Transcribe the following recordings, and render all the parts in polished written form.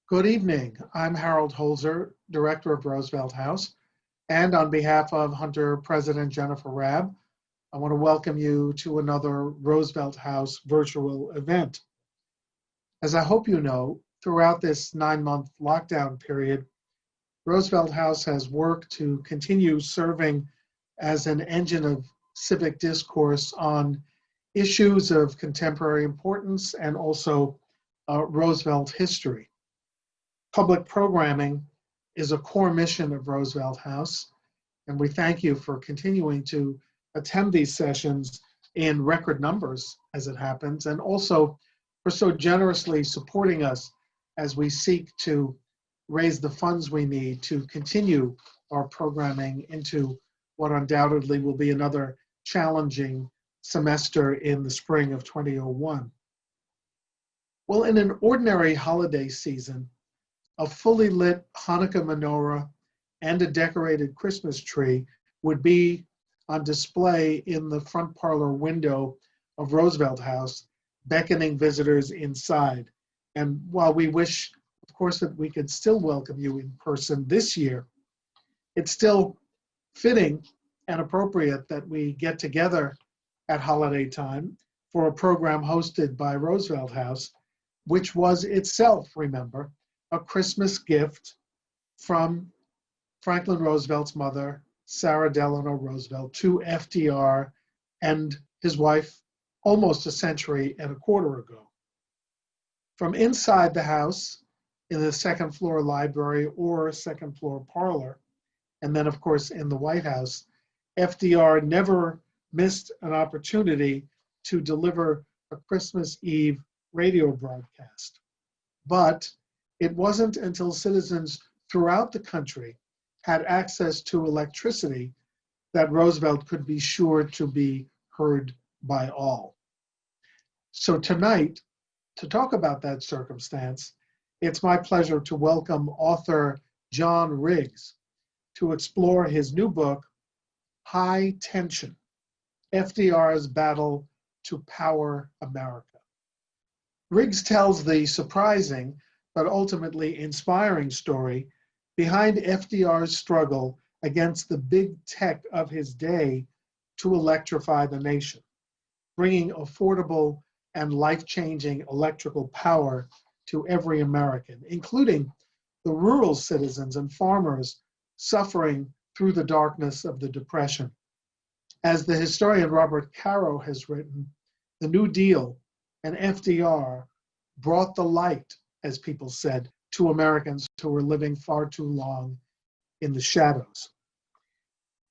Good evening. I'm Harold Holzer, Director of Roosevelt House, and on behalf of Hunter President Jennifer Rabb, I want to welcome you to another Roosevelt House virtual event. As I hope you know, throughout this 9-month lockdown period, Roosevelt House has worked to continue serving as an engine of civic discourse on issues of contemporary importance and also Roosevelt history. Public programming is a core mission of Roosevelt House, and we thank you for continuing to attend these sessions in record numbers as it happens, and also for so generously supporting us as we seek to raise the funds we need to continue our programming into what undoubtedly will be another challenging semester in the spring of 2001. Well, in an ordinary holiday season, a fully lit Hanukkah menorah and a decorated Christmas tree would be on display in the front parlor window of Roosevelt House, beckoning visitors inside. And while we wish, of course, that we could still welcome you in person this year, it's still fitting and appropriate that we get together at holiday time for a program hosted by Roosevelt House, which was itself, remember, a Christmas gift from Franklin Roosevelt's mother, Sarah Delano Roosevelt, to FDR and his wife almost a century and a quarter ago. From inside the house, in the second floor library or second floor parlor, and then of course in the White House, FDR never missed an opportunity to deliver a Christmas Eve radio broadcast. But it wasn't until citizens throughout the country had access to electricity that Roosevelt could be sure to be heard by all. So tonight, to talk about that circumstance, it's my pleasure to welcome author John Riggs to explore his new book, High Tension: FDR's Battle to Power America. Riggs tells the surprising but ultimately inspiring story behind FDR's struggle against the big tech of his day to electrify the nation, bringing affordable and life-changing electrical power to every American, including the rural citizens and farmers suffering through the darkness of the Depression. As the historian Robert Caro has written, the New Deal and FDR brought the light, as people said, to Americans who were living far too long in the shadows.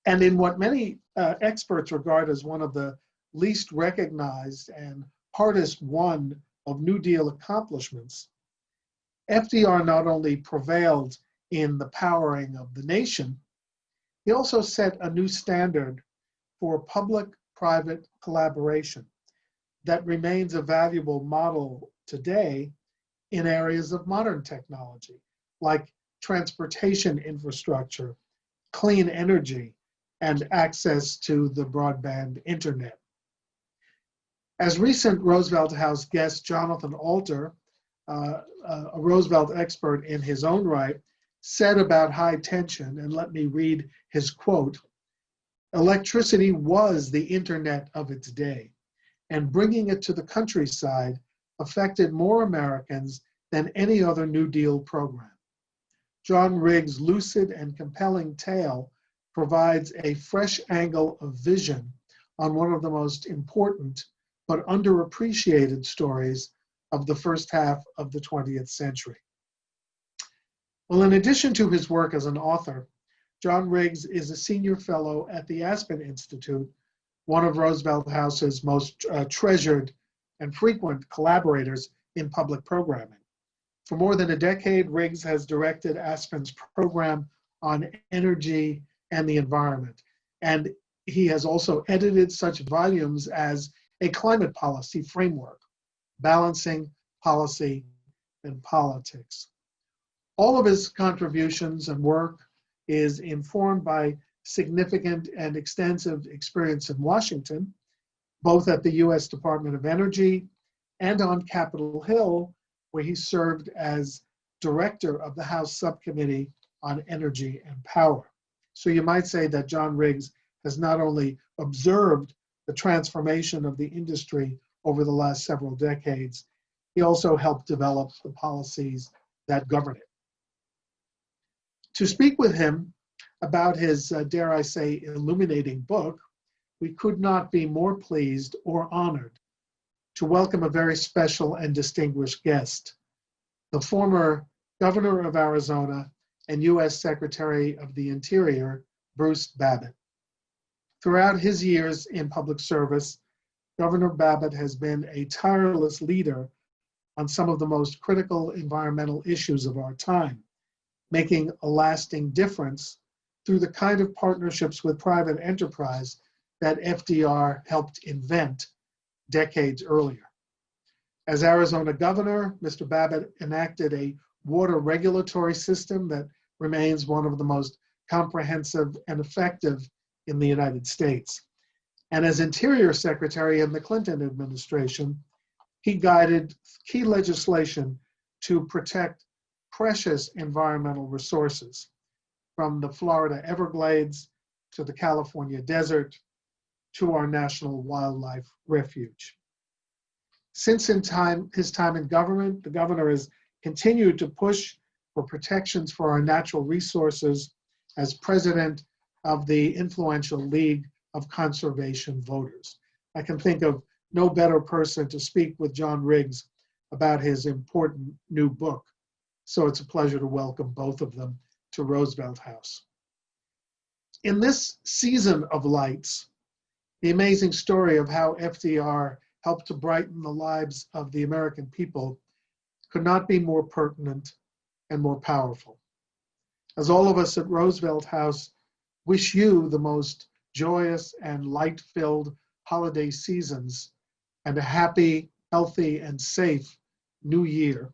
And in what many experts regard as one of the least recognized and hardest won of New Deal accomplishments, FDR not only prevailed in the powering of the nation, he also set a new standard for public-private collaboration that remains a valuable model today in areas of modern technology, like transportation infrastructure, clean energy, and access to the broadband internet. As recent Roosevelt House guest Jonathan Alter, a Roosevelt expert in his own right, said about high tension, and let me read his quote, "Electricity was the internet of its day, and bringing it to the countryside affected more Americans than any other New Deal program." John Riggs' lucid and compelling tale provides a fresh angle of vision on one of the most important but underappreciated stories of the first half of the 20th century. Well, in addition to his work as an author, John Riggs is a senior fellow at the Aspen Institute, one of Roosevelt House's most treasured and frequent collaborators in public programming. For more than a decade, Riggs has directed Aspen's program on energy and the environment. And he has also edited such volumes as A Climate Policy Framework, Balancing Policy and Politics. All of his contributions and work is informed by significant and extensive experience in Washington, both at the US Department of Energy and on Capitol Hill, where he served as director of the House Subcommittee on Energy and Power. So you might say that John Riggs has not only observed the transformation of the industry over the last several decades, he also helped develop the policies that govern it. To speak with him about his, dare I say, illuminating book, we could not be more pleased or honored to welcome a very special and distinguished guest, the former governor of Arizona and U.S. Secretary of the Interior, Bruce Babbitt. Throughout his years in public service, Governor Babbitt has been a tireless leader on some of the most critical environmental issues of our time, making a lasting difference through the kind of partnerships with private enterprise that FDR helped invent decades earlier. As Arizona governor, Mr. Babbitt enacted a water regulatory system that remains one of the most comprehensive and effective in the United States. And as Interior Secretary in the Clinton administration, he guided key legislation to protect precious environmental resources, from the Florida Everglades to the California desert to our National Wildlife Refuge. Since his time in government, the governor has continued to push for protections for our natural resources as president of the influential League of Conservation Voters. I can think of no better person to speak with John Riggs about his important new book. So it's a pleasure to welcome both of them to Roosevelt House. In this season of lights, the amazing story of how FDR helped to brighten the lives of the American people could not be more pertinent and more powerful. As all of us at Roosevelt House wish you the most joyous and light-filled holiday seasons and a happy, healthy, and safe new year,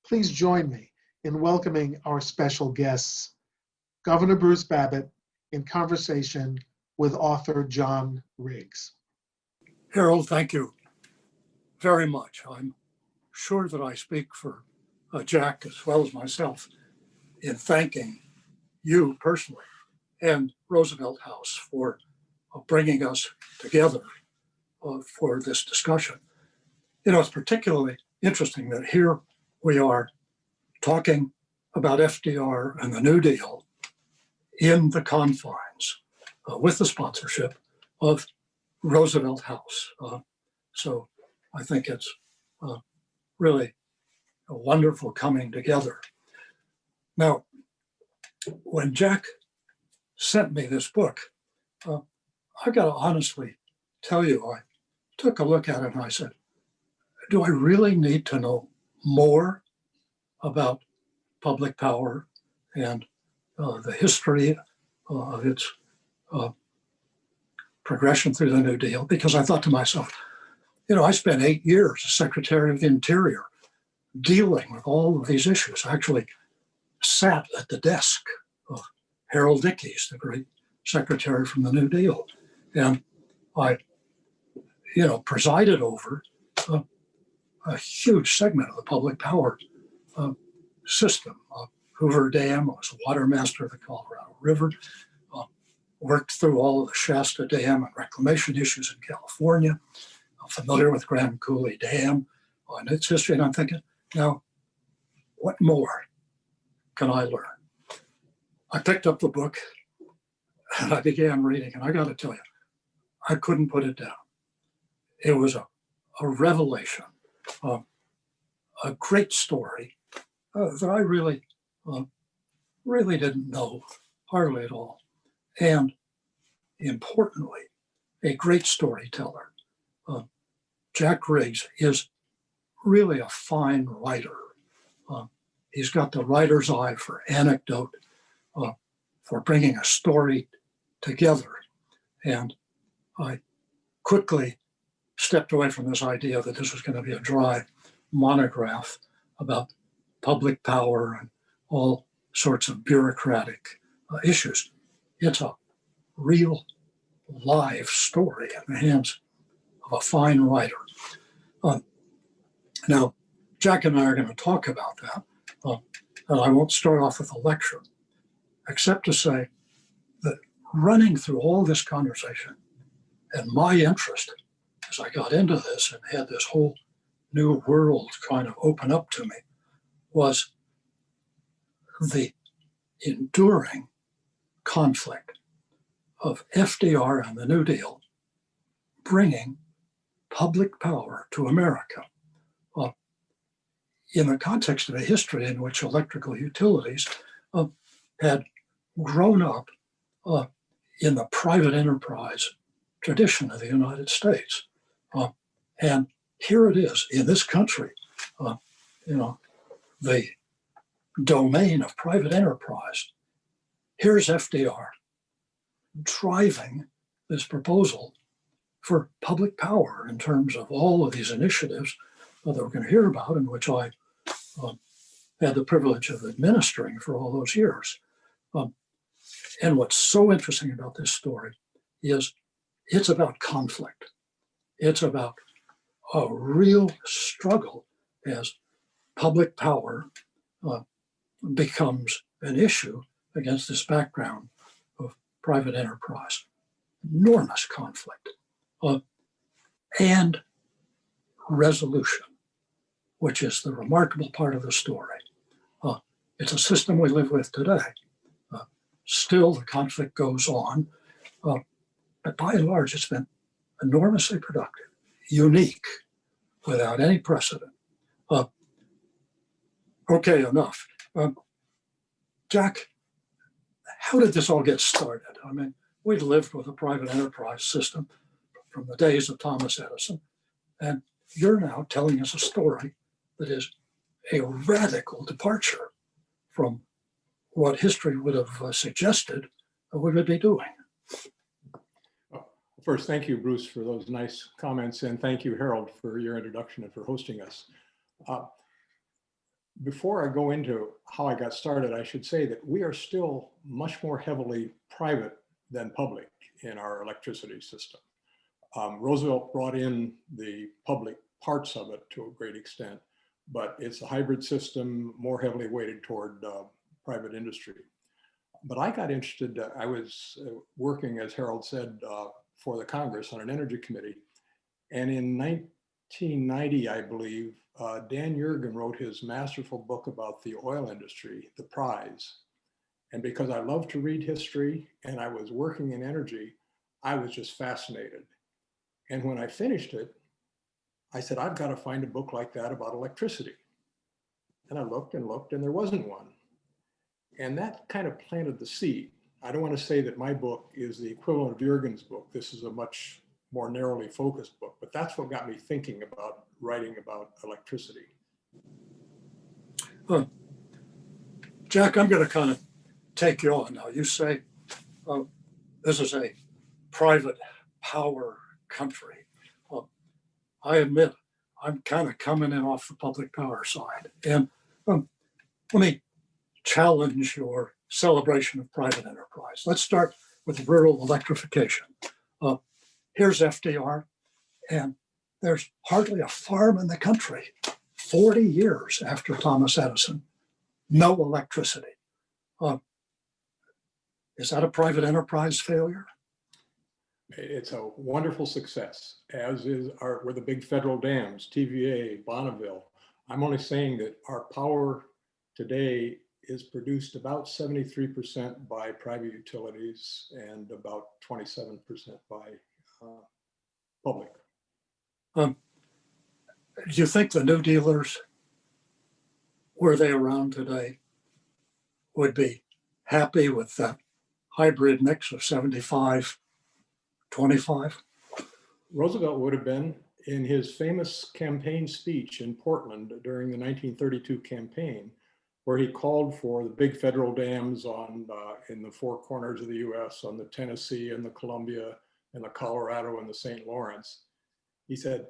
please join me in welcoming our special guests, Governor Bruce Babbitt, in conversation with author John Riggs. Harold, thank you very much. I'm sure that I speak for Jack as well as myself in thanking you personally and Roosevelt House for bringing us together for this discussion. You know, it's particularly interesting that here we are talking about FDR and the New Deal in the confines with the sponsorship of Roosevelt House. So I think it's really a wonderful coming together. Now, when Jack sent me this book, I got to honestly tell you, I took a look at it and I said, do I really need to know more about public power and the history of its progression through the New Deal? Because I thought to myself, you know, I spent 8 years as Secretary of the Interior dealing with all of these issues. I actually sat at the desk of Harold Ickes, the great secretary from the New Deal. And I, you know, presided over a huge segment of the public power system. Hoover Dam, I was water master of the Colorado River, worked through all of the Shasta Dam and reclamation issues in California. I'm familiar with Grand Coulee Dam and its history. And I'm thinking, now, what more can I learn? I picked up the book and I began reading, and I got to tell you, I couldn't put it down. It was a revelation, a great story that I really didn't know hardly at all. And importantly, a great storyteller. Jack Riggs is really a fine writer. He's got the writer's eye for anecdote, for bringing a story together. And I quickly stepped away from this idea that this was going to be a dry monograph about public power and all sorts of bureaucratic issues. It's a real live story in the hands of a fine writer. Now, Jack and I are going to talk about that, And I won't start off with a lecture, except to say that running through all this conversation and my interest as I got into this and had this whole new world kind of open up to me was the enduring conflict of FDR and the New Deal bringing public power to America. In the context of a history in which electrical utilities had grown up in the private enterprise tradition of the United States. And here it is in this country, the domain of private enterprise. Here's FDR driving this proposal for public power in terms of all of these initiatives that we're going to hear about, in which I had the privilege of administering for all those years. And what's so interesting about this story is it's about conflict. It's about a real struggle as public power becomes an issue against this background of private enterprise. Enormous conflict and resolution, which is the remarkable part of the story. It's a system we live with today. Still, the conflict goes on, but by and large, it's been enormously productive, unique, without any precedent. Okay, enough. Jack, how did this all get started? I mean, we lived with a private enterprise system from the days of Thomas Edison, and you're now telling us a story that is a radical departure from what history would have suggested we would be doing. First, thank you, Bruce, for those nice comments, and thank you, Harold, for your introduction and for hosting us. Before I go into how I got started, I should say that we are still much more heavily private than public in our electricity system. Roosevelt brought in the public parts of it to a great extent, but it's a hybrid system, more heavily weighted toward private industry. But I got interested, I was working, as Harold said, for the Congress on an energy committee. And in 1990, I believe, Dan Yergin wrote his masterful book about the oil industry, The Prize. And because I love to read history and I was working in energy, I was just fascinated. And when I finished it, I said, I've got to find a book like that about electricity. And I looked and looked, and there wasn't one. And that kind of planted the seed. I don't want to say that my book is the equivalent of Yergin's book. This is a much more narrowly focused book, but that's what got me thinking about writing about electricity. Jack, I'm going to kind of take you on now. You say this is a private power country. I admit I'm kind of coming in off the public power side. And let me challenge your celebration of private enterprise. Let's start with rural electrification. Here's FDR, and there's hardly a farm in the country, 40 years after Thomas Edison, no electricity. Is that a private enterprise failure? It's a wonderful success, as were the big federal dams, TVA, Bonneville. I'm only saying that our power today is produced about 73% by private utilities and about 27% by public. Do you think the New Dealers, were they around today, would be happy with that hybrid mix of 75-25? Roosevelt would have been. In his famous campaign speech in Portland during the 1932 campaign, where he called for the big federal dams in the four corners of the US, on the Tennessee and the Columbia and the Colorado and the St. Lawrence. He said,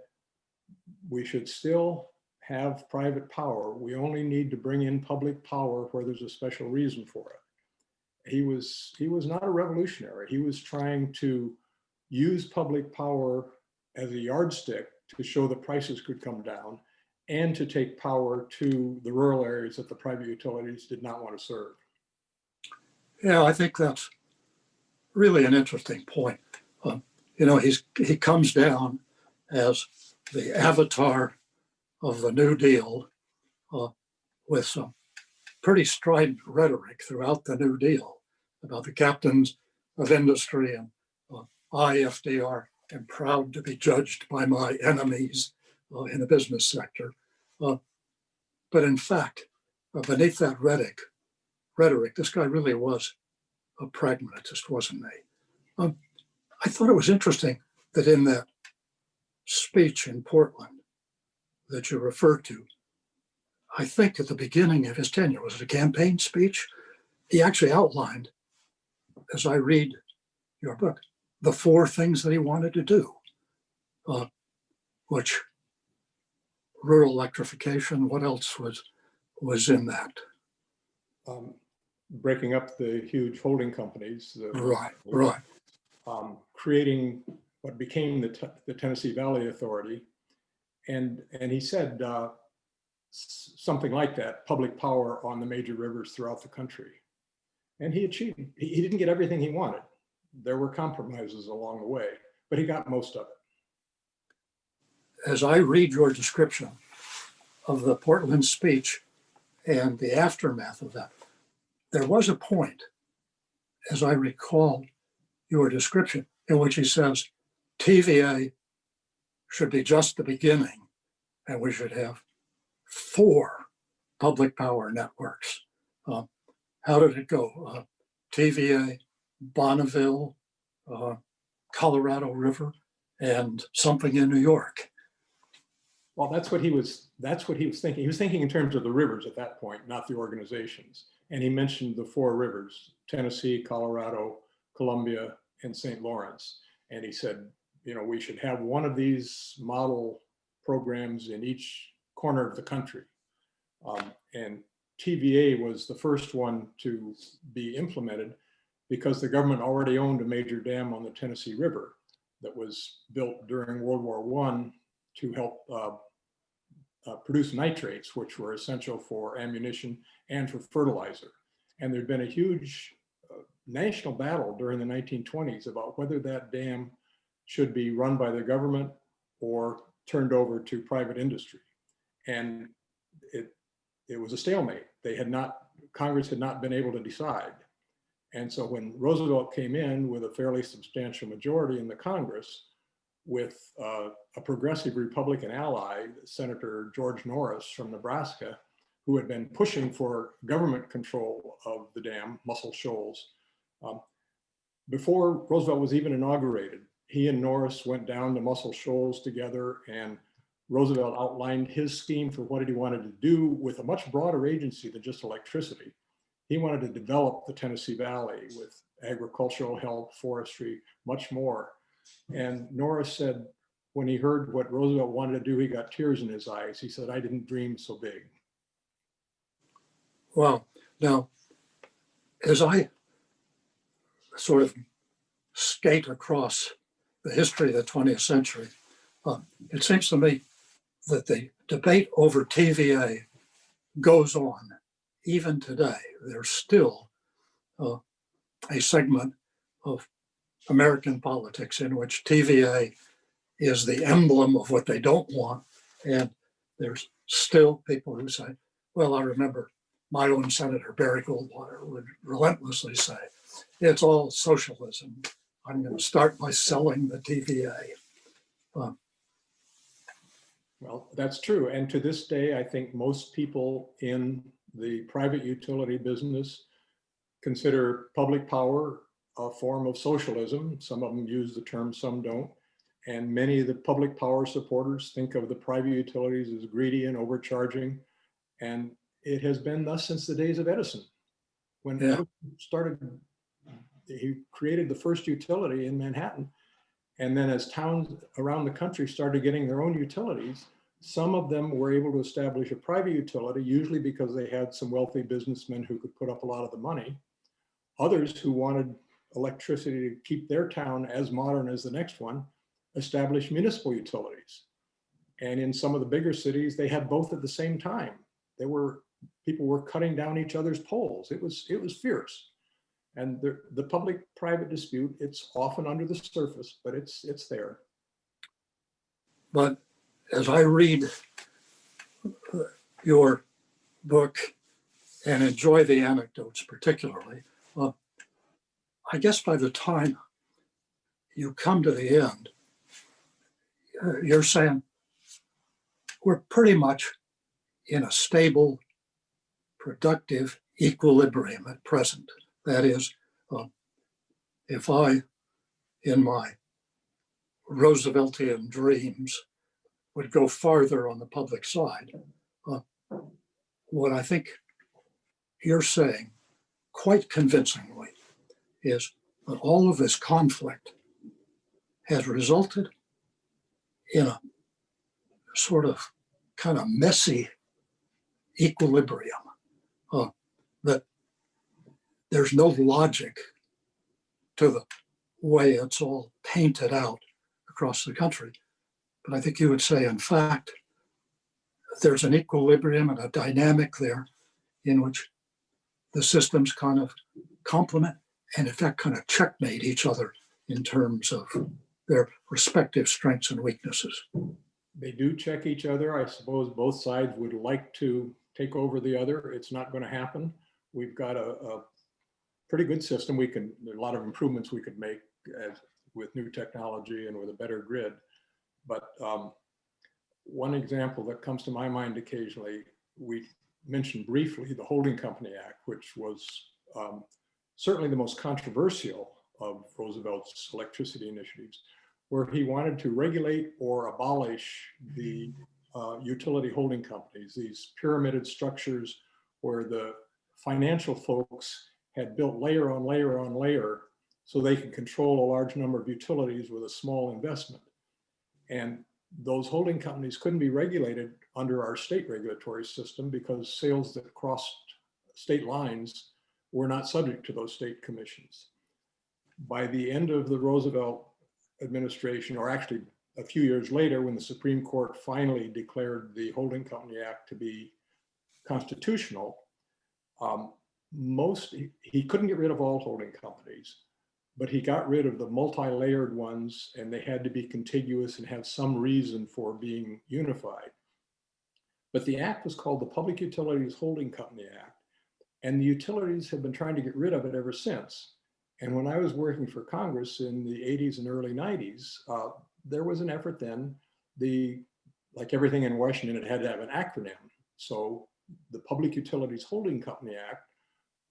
we should still have private power. We only need to bring in public power where there's a special reason for it. He was not a revolutionary. He was trying to use public power as a yardstick to show that prices could come down and to take power to the rural areas that the private utilities did not want to serve. Yeah, I think that's really an interesting point. You know, he comes down as the avatar of the New Deal with some pretty strident rhetoric throughout the New Deal about the captains of industry and I, FDR, am proud to be judged by my enemies in the business sector. But in fact, beneath that rhetoric, this guy really was a pragmatist, wasn't he? I thought it was interesting that in that speech in Portland that you referred to, I think at the beginning of his tenure, was it a campaign speech? He actually outlined, as I read your book, the 4 things that he wanted to do, which rural electrification, what else was in that? Breaking up the huge holding companies. Right. Creating what became the Tennessee Valley Authority. And he said something like that, public power on the major rivers throughout the country. And he achieved, he didn't get everything he wanted. There were compromises along the way, but he got most of it. As I read your description of the Portland speech and the aftermath of that, there was a point, as I recall your description, in which he says TVA should be just the beginning and we should have 4 public power networks. How did it go? TVA, Bonneville, Colorado River, and something in New York. Well, that's what he was thinking. He was thinking in terms of the rivers at that point, not the organizations. And he mentioned the 4 rivers, Tennessee, Colorado, Columbia, and St. Lawrence. And he said, you know, we should have one of these model programs in each corner of the country. And TVA was the first one to be implemented because the government already owned a major dam on the Tennessee River that was built during World War I to help produce nitrates, which were essential for ammunition and for fertilizer. And there'd been a huge national battle during the 1920s about whether that dam should be run by the government or turned over to private industry. And it was a stalemate. Congress had not been able to decide. And so when Roosevelt came in with a fairly substantial majority in the Congress, with a progressive Republican ally, Senator George Norris from Nebraska, who had been pushing for government control of the dam, Muscle Shoals. Before Roosevelt was even inaugurated, he and Norris went down to Muscle Shoals together, and Roosevelt outlined his scheme for what he wanted to do with a much broader agency than just electricity. He wanted to develop the Tennessee Valley with agricultural help, forestry, much more. And Norris said, when he heard what Roosevelt wanted to do, he got tears in his eyes. He said, I didn't dream so big. Well, now, as I sort of skate across the history of the 20th century, it seems to me that the debate over TVA goes on even today. There's still a segment of American politics in which TVA is the emblem of what they don't want. And there's still people who say, well, I remember my own Senator Barry Goldwater would relentlessly say, it's all socialism. I'm going to start by selling the TVA. Well, that's true. And to this day, I think most people in the private utility business consider public power a form of socialism. Some of them use the term, some don't. And many of the public power supporters think of the private utilities as greedy and overcharging. And it has been thus since the days of Edison. When Edison started, he created the first utility in Manhattan. And then as towns around the country started getting their own utilities, some of them were able to establish a private utility, usually because they had some wealthy businessmen who could put up a lot of the money. Others who wanted electricity to keep their town as modern as the next one established municipal utilities. And in some of the bigger cities, they had both at the same time. People were cutting down each other's poles. It was fierce. And the public-private dispute, it's often under the surface, but it's there. But as I read your book and enjoy the anecdotes particularly, I guess by the time you come to the end, you're saying we're pretty much in a stable, productive equilibrium at present. That is, if I, in my Rooseveltian dreams, would go farther on the public side, what I think you're saying quite convincingly is that all of this conflict has resulted in a sort of kind of messy equilibrium, that there's no logic to the way it's all painted out across the country. But I think you would say, in fact, there's an equilibrium and a dynamic there in which the systems kind of complement and, in fact, kind of checkmate each other in terms of their respective strengths and weaknesses. They do check each other. I suppose both sides would like to take over the other. It's not going to happen. We've got a pretty good system. There are a lot of improvements we could make with new technology and with a better grid. But one example that comes to my mind occasionally, we mentioned briefly the Holding Company Act, which was certainly the most controversial of Roosevelt's electricity initiatives, where he wanted to regulate or abolish the utility holding companies, these pyramided structures where the financial folks had built layer on layer on layer so they could control a large number of utilities with a small investment. And those holding companies couldn't be regulated under our state regulatory system because sales that crossed state lines were not subject to those state commissions. By the end of the Roosevelt administration, or actually a few years later, when the Supreme Court finally declared the Holding Company Act to be constitutional, he couldn't get rid of all holding companies, but he got rid of the multi-layered ones, and they had to be contiguous and have some reason for being unified. But the act was called the Public Utilities Holding Company Act, and the utilities have been trying to get rid of it ever since. And when I was working for Congress in the 80s and early 90s, there was an effort then, like everything in Washington, it had to have an acronym. So the Public Utilities Holding Company Act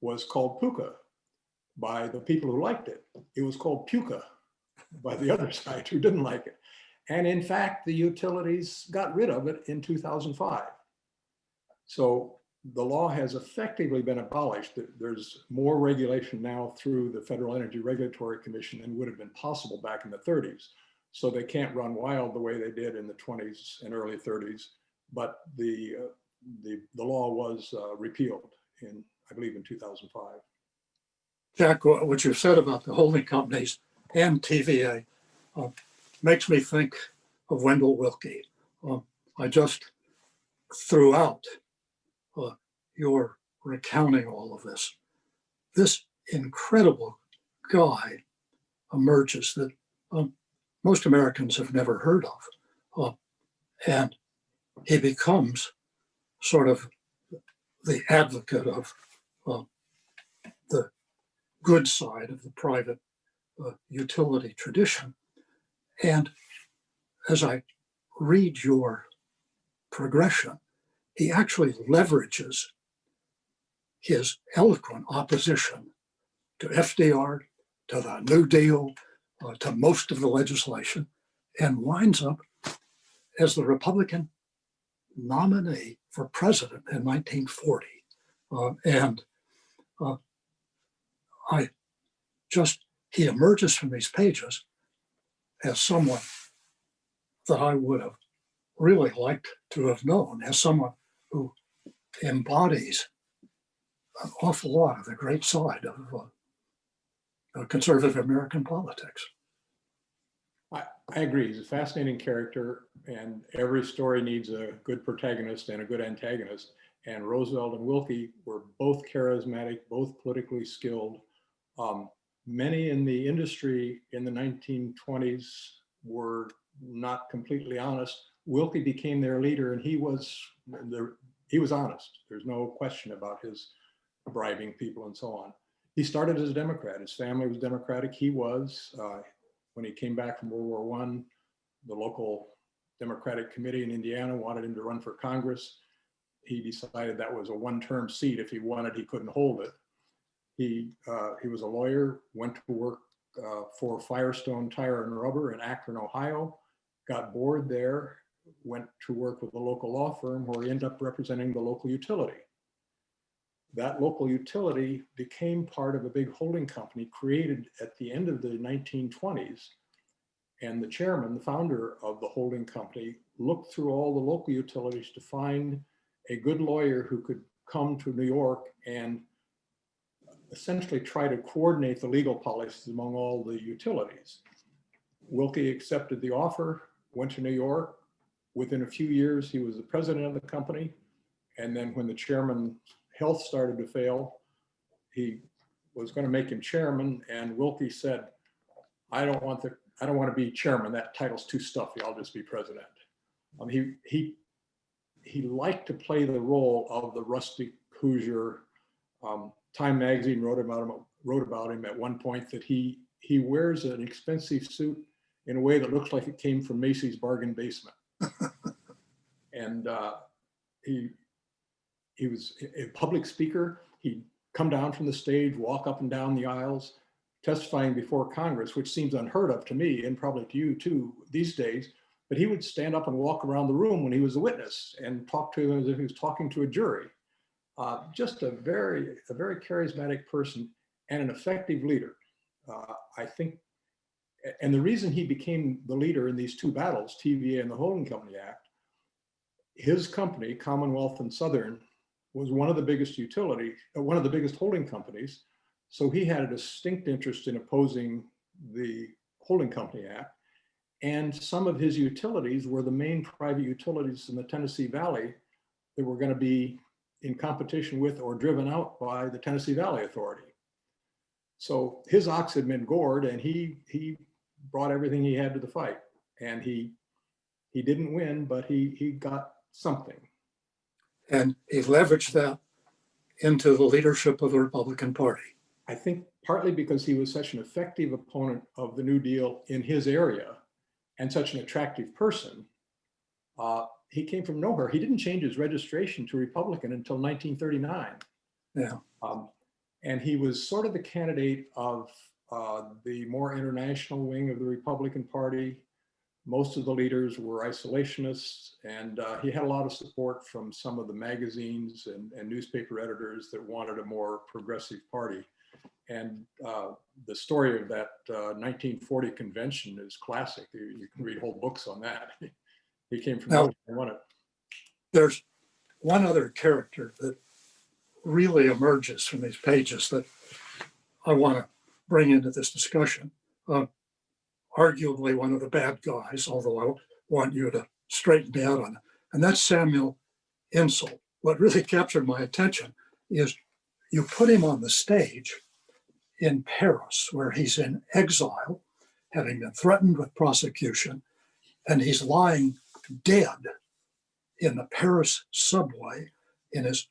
was called PUCA by the people who liked it. It was called PUCA by the other side who didn't like it. And in fact, the utilities got rid of it in 2005. So the law has effectively been abolished. There's more regulation now through the Federal Energy Regulatory Commission than would have been possible back in the 30s. So they can't run wild the way they did in the 20s and early 30s. But the law was repealed in, I believe, in 2005. Jack, what you said about the holding companies and TVA makes me think of Wendell Willkie. I just threw out your recounting all of this. This incredible guy emerges that most Americans have never heard of. And he becomes sort of the advocate of the good side of the private utility tradition. And as I read your progression, he actually leverages his eloquent opposition to FDR, to the New Deal, to most of the legislation, and winds up as the Republican nominee for president in 1940. He emerges from these pages as someone that I would have really liked to have known, as someone who embodies an awful lot of the great side of conservative American politics. I agree. He's a fascinating character, and every story needs a good protagonist and a good antagonist. And Roosevelt and Wilkie were both charismatic, both politically skilled. Um, Many in the industry in the 1920s were not completely honest. Wilkie became their leader, and he was honest. There's no question about his bribing people and so on. He started as a Democrat. His family was Democratic. He was. When he came back from World War I, the local Democratic committee in Indiana wanted him to run for Congress. He decided that was a one-term seat. If he wanted, he couldn't hold it. He was a lawyer, went to work for Firestone Tire and Rubber in Akron, Ohio, got bored there, went to work with a local law firm where he ended up representing the local utility. That local utility became part of a big holding company created at the end of the 1920s. And the chairman, the founder of the holding company, looked through all the local utilities to find a good lawyer who could come to New York and essentially try to coordinate the legal policies among all the utilities. Wilkie accepted the offer, went to New York. Within a few years, he was the president of the company. And then when the chairman's health started to fail, he was going to make him chairman. And Wilkie said, I don't want to be chairman. That title's too stuffy. I'll just be president. He liked to play the role of the rustic Hoosier. Time magazine wrote about him at one point that he wears an expensive suit in a way that looks like it came from Macy's bargain basement. And he was a public speaker. He'd come down from the stage, walk up and down the aisles, testifying before Congress, which seems unheard of to me and probably to you too these days. But he would stand up and walk around the room when he was a witness and talk to them as if he was talking to a jury. Just a very charismatic person and an effective leader. I think, and the reason he became the leader in these two battles, TVA and the Holding Company Act, his company, Commonwealth and Southern, was one of the biggest one of the biggest holding companies. So he had a distinct interest in opposing the Holding Company Act. And some of his utilities were the main private utilities in the Tennessee Valley that were going to be in competition with or driven out by the Tennessee Valley Authority. So his ox had been gored, and he brought everything he had to the fight. And he didn't win, but he got something. And he leveraged that into the leadership of the Republican Party. I think partly because he was such an effective opponent of the New Deal in his area and such an attractive person. He came from nowhere. He didn't change his registration to Republican until 1939. Yeah. And he was sort of the candidate of the more international wing of the Republican Party. Most of the leaders were isolationists, and he had a lot of support from some of the magazines and newspaper editors that wanted a more progressive party. And the story of that 1940 convention is classic. You can read whole books on that. He came from nowhere and won it. There's one other character that really emerges from these pages that I want to bring into this discussion. Arguably one of the bad guys, although I want you to straighten me out on it. And that's Samuel Insull. What really captured my attention is you put him on the stage in Paris, where he's in exile, having been threatened with prosecution, and he's lying dead in the Paris subway, and his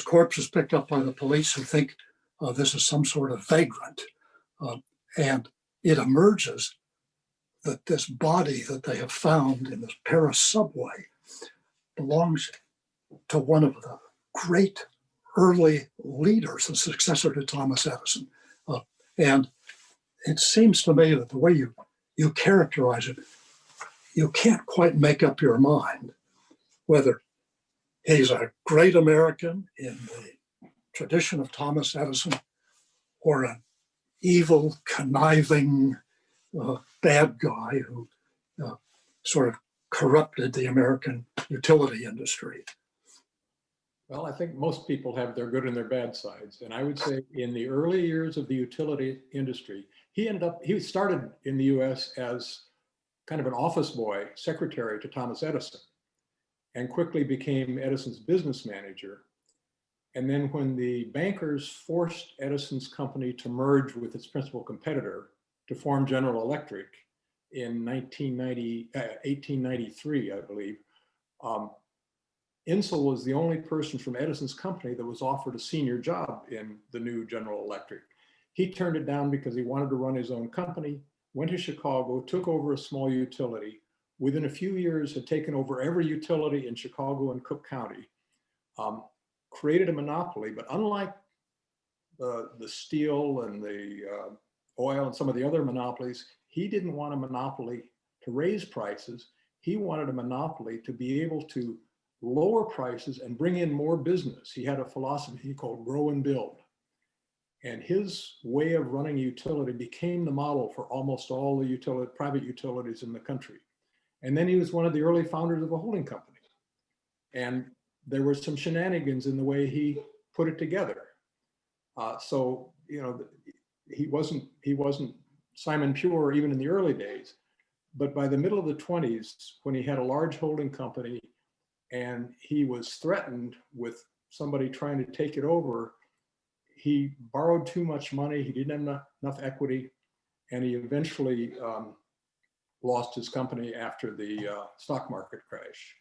corpse is picked up by the police, who think this is some sort of vagrant. And it emerges that this body that they have found in the Paris subway belongs to one of the great early leaders, the successor to Thomas Edison. And it seems to me that the way you characterize it, you can't quite make up your mind whether he's a great American in the tradition of Thomas Edison or an evil, conniving, bad guy who sort of corrupted the American utility industry. Well, I think most people have their good and their bad sides. And I would say in the early years of the utility industry, he started in the US as kind of an office boy, secretary to Thomas Edison, and quickly became Edison's business manager. And then when the bankers forced Edison's company to merge with its principal competitor to form General Electric in 1893, I believe, Insull was the only person from Edison's company that was offered a senior job in the new General Electric. He turned it down because he wanted to run his own company, went to Chicago, took over a small utility. Within a few years, had taken over every utility in Chicago and Cook County, created a monopoly. But unlike the steel and the oil and some of the other monopolies, he didn't want a monopoly to raise prices. He wanted a monopoly to be able to lower prices and bring in more business. He had a philosophy he called grow and build. And his way of running utility became the model for almost all the private utilities in the country. And then he was one of the early founders of a holding company. And there were some shenanigans in the way he put it together. So, you know, he wasn't Simon Pure even in the early days. But by the middle of the 20s, when he had a large holding company and he was threatened with somebody trying to take it over, he borrowed too much money. He didn't have enough equity, and he eventually lost his company after the stock market crash.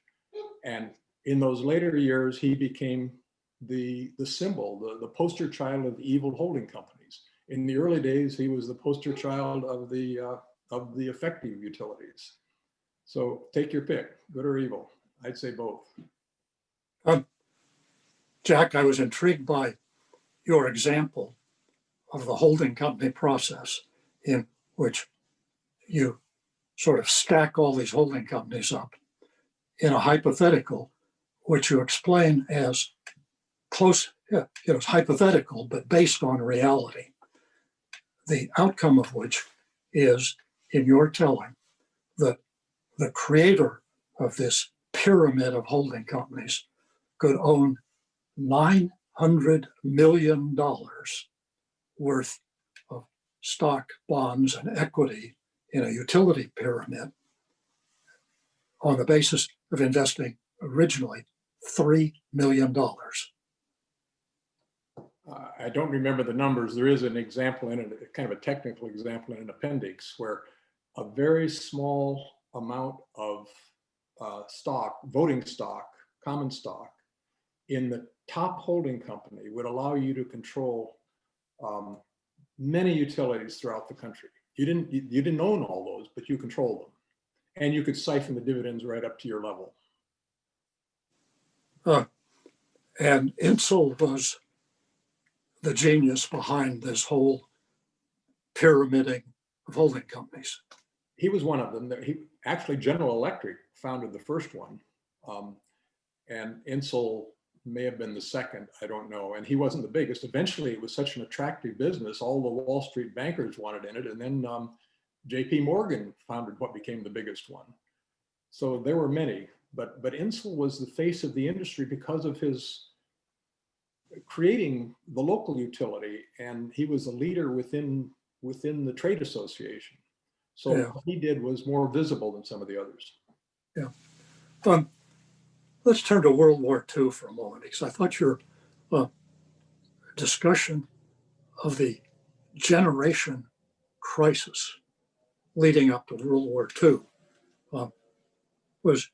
And in those later years, he became the symbol, the poster child of evil holding companies. In the early days, he was the poster child of the effective utilities. So take your pick, good or evil. I'd say both. Jack, I was intrigued by your example of the holding company process in which you sort of stack all these holding companies up in a hypothetical, which you explain as close, it's hypothetical, but based on reality. The outcome of which is, in your telling, that the creator of this pyramid of holding companies could own $900 million worth of stock, bonds, and equity in a utility pyramid on the basis of investing originally $3 million. I don't remember the numbers. There is an example in it, kind of a technical example in an appendix, where a very small amount of stock, voting stock, common stock, in the top holding company would allow you to control many utilities throughout the country. You didn't own all those, but you controlled them, and you could siphon the dividends right up to your level. And Insull was the genius behind this whole pyramiding of holding companies. He was one of them. Actually, General Electric founded the first one, and Insull may have been the second, I don't know. And he wasn't the biggest. Eventually, it was such an attractive business, all the Wall Street bankers wanted in it. And then JP Morgan founded what became the biggest one. So there were many, but Insull was the face of the industry because of his creating the local utility, and he was a leader within the trade association. So what he did was more visible than some of the others. Yeah. Let's turn to World War II for a moment, because I thought your discussion of the generation crisis leading up to World War II was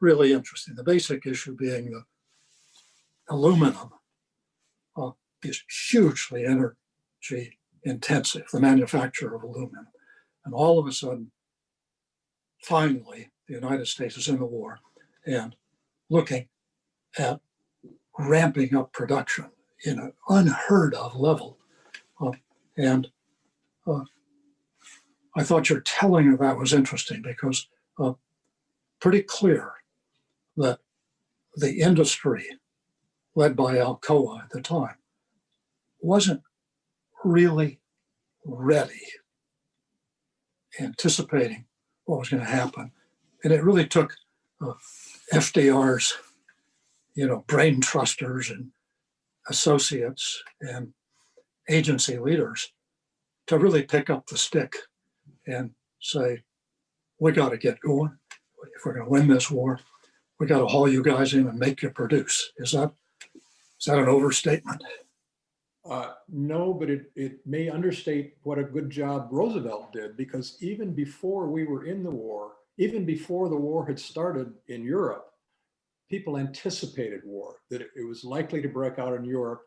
really interesting. The basic issue being the aluminum is hugely energy intensive, the manufacture of aluminum. And all of a sudden, finally, the United States is in the war and looking at ramping up production in an unheard of level. I thought your telling of that was interesting because pretty clear that the industry led by Alcoa at the time wasn't really ready, anticipating what was going to happen. And it really took FDR's brain trusters and associates and agency leaders to really pick up the stick and say, we got to get going. If we're going to win this war, we got to haul you guys in and make you produce. Is that an overstatement? No, but it may understate what a good job Roosevelt did, because even before we were in the war, even before the war had started in Europe, people anticipated war, that it was likely to break out in Europe,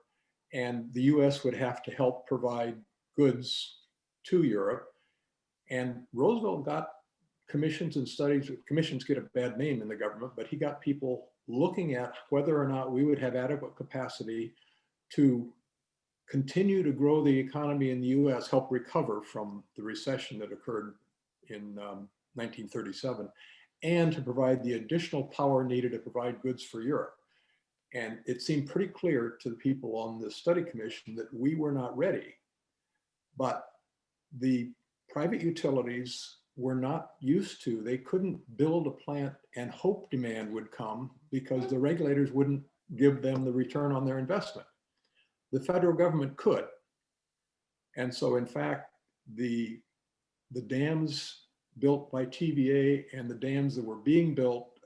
and the US would have to help provide goods to Europe. And Roosevelt got commissions and studies. Commissions get a bad name in the government, but he got people looking at whether or not we would have adequate capacity to continue to grow the economy in the US, help recover from the recession that occurred in 1937, and to provide the additional power needed to provide goods for Europe. And it seemed pretty clear to the people on the study commission that we were not ready. But the private utilities were not used to, they couldn't build a plant and hope demand would come, because the regulators wouldn't give them the return on their investment. The federal government could. And so in fact, the dams built by TVA and the dams that were being built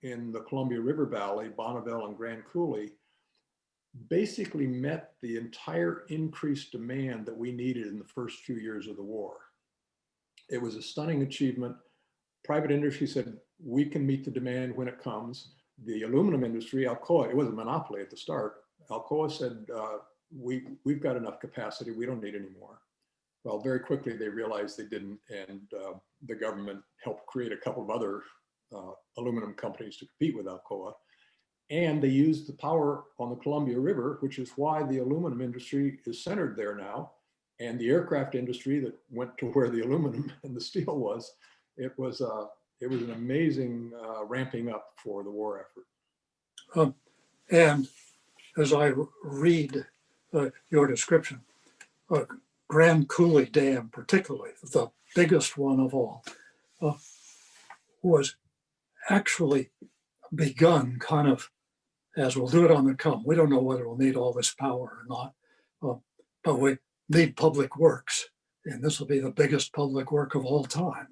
in the Columbia River Valley, Bonneville and Grand Coulee, basically met the entire increased demand that we needed in the first few years of the war. It was a stunning achievement. Private industry said, we can meet the demand when it comes. The aluminum industry, Alcoa, it was a monopoly at the start. Alcoa said, we've got enough capacity, we don't need any more. Well, very quickly they realized they didn't, and the government helped create a couple of other aluminum companies to compete with Alcoa. And they used the power on the Columbia River, which is why the aluminum industry is centered there now. And the aircraft industry that went to where the aluminum and the steel was, it was an amazing ramping up for the war effort. And as I read your description, Grand Coulee Dam, particularly the biggest one of all, was actually begun kind of as we'll do it on the come. We don't know whether we'll need all this power or not, but we need public works, and this will be the biggest public work of all time.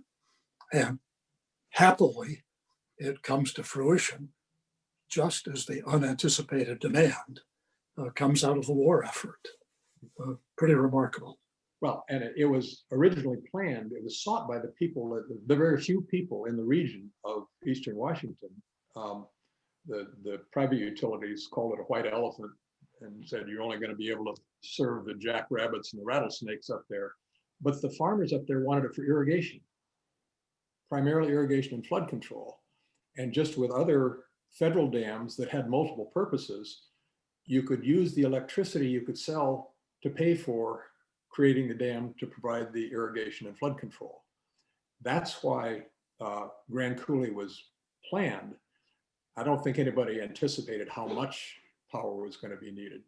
And happily, it comes to fruition just as the unanticipated demand comes out of the war effort. Pretty remarkable. Well, and it was originally planned, it was sought by the people, the very few people in the region of Eastern Washington. The private utilities called it a white elephant and said, you're only going to be able to serve the jackrabbits and the rattlesnakes up there. But the farmers up there wanted it for irrigation, primarily irrigation and flood control. And just with other federal dams that had multiple purposes, you could use the electricity you could sell to pay for creating the dam to provide the irrigation and flood control. That's why Grand Coulee was planned. I don't think anybody anticipated how much power was going to be needed.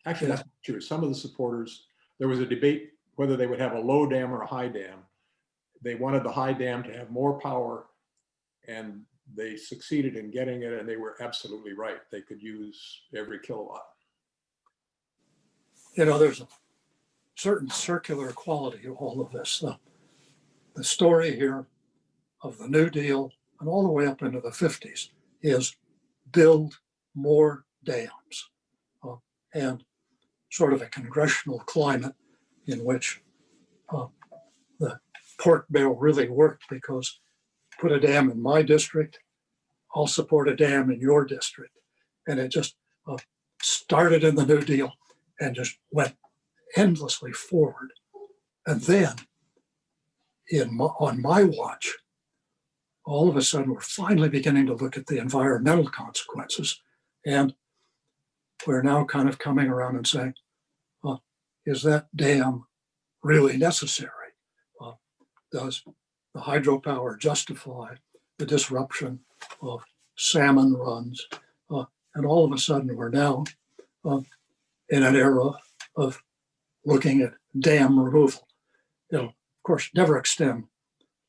Actually, that's not true. Some of the supporters, there was a debate whether they would have a low dam or a high dam. They wanted the high dam to have more power, and they succeeded in getting it, and they were absolutely right. They could use every kilowatt. There's a certain circular quality to all of this. The story here of the New Deal and all the way up into the 50s is build more dams, and sort of a congressional climate in which the pork barrel really worked, because put a dam in my district, I'll support a dam in your district. And it just started in the New Deal and just went endlessly forward. And then on my watch, all of a sudden we're finally beginning to look at the environmental consequences. And we're now kind of coming around and saying, is that dam really necessary? Does the hydropower justify the disruption of salmon runs? And all of a sudden we're now in an era of looking at dam removal. It'll, of course, never extend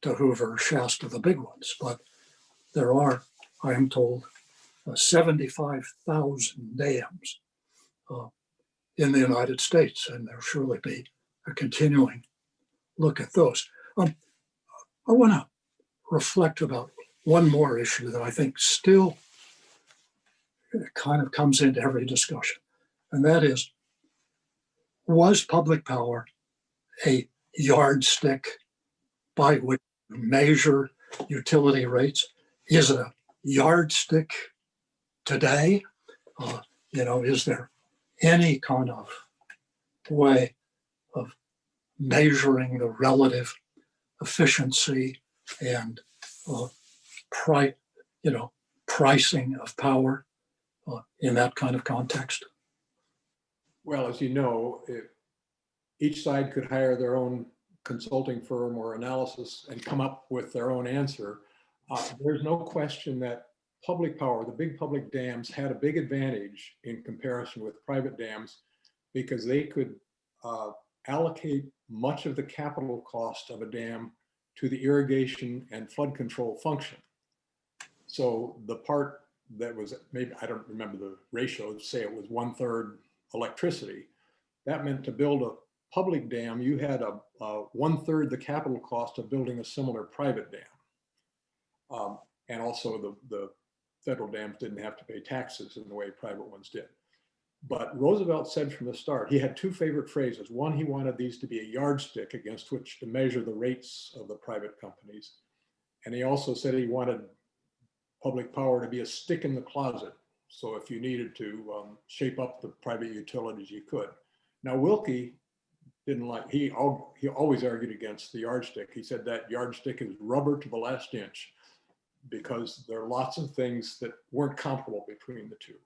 to Hoover, Shasta, the big ones, but there are, I am told, 75,000 dams in the United States, and there'll surely be a continuing look at those. I want to reflect about one more issue that I think still kind of comes into every discussion, and that is, was public power a yardstick by which to measure utility rates? Is it a yardstick today? Is there any kind of way of measuring the relative efficiency and pricing of power in that kind of context? Well, as you know, each side could hire their own consulting firm or analysis and come up with their own answer. There's no question that public power, the big public dams, had a big advantage in comparison with private dams because they could allocate much of the capital cost of a dam to the irrigation and flood control function. So the part that was, maybe, I don't remember the ratio, say it was 1/3 electricity. That meant to build a public dam, you had a 1/3 the capital cost of building a similar private dam. And also the federal dams didn't have to pay taxes in the way private ones did. But Roosevelt said from the start, he had two favorite phrases. One, he wanted these to be a yardstick against which to measure the rates of the private companies. And he also said he wanted public power to be a stick in the closet. So if you needed to shape up the private utilities, you could. Now, Willkie didn't like, he always argued against the yardstick. He said that yardstick is rubber to the last inch because there are lots of things that weren't comparable between the two.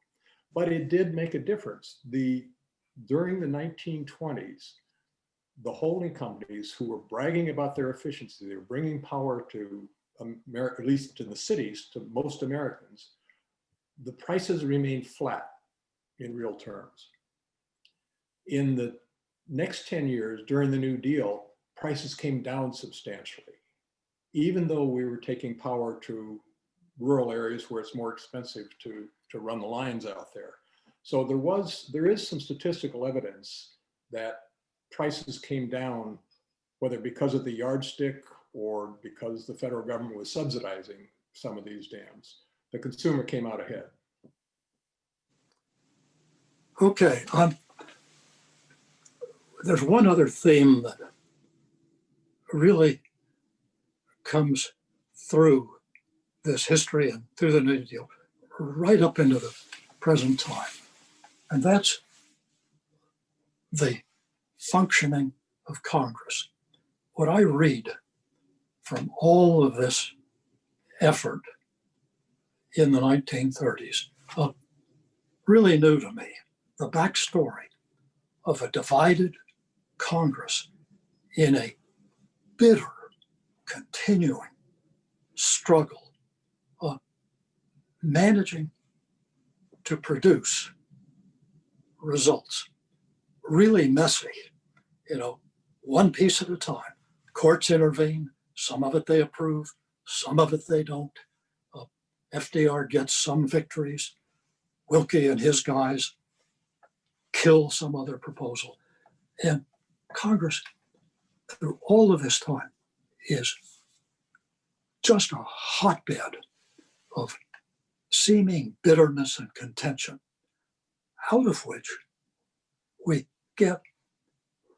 But it did make a difference. During the 1920s, the holding companies who were bragging about their efficiency, they were bringing power to America, at least to the cities, to most Americans, the prices remained flat in real terms. In the next 10 years, during the New Deal, prices came down substantially, even though we were taking power to rural areas where it's more expensive to run the lines out there. So there is some statistical evidence that prices came down, whether because of the yardstick or because the federal government was subsidizing some of these dams. The consumer came out ahead. Okay, there's one other theme that really comes through this history and through the New Deal, right up into the present time. And that's the functioning of Congress. What I read from all of this effort in the 1930s, really new to me, the backstory of a divided Congress in a bitter, continuing struggle, managing to produce results, really messy, one piece at a time. Courts intervene, some of it they approve, some of it they don't. FDR gets some victories. Willkie and his guys kill some other proposal. And Congress, through all of this time, is just a hotbed of seeming bitterness and contention, out of which we get,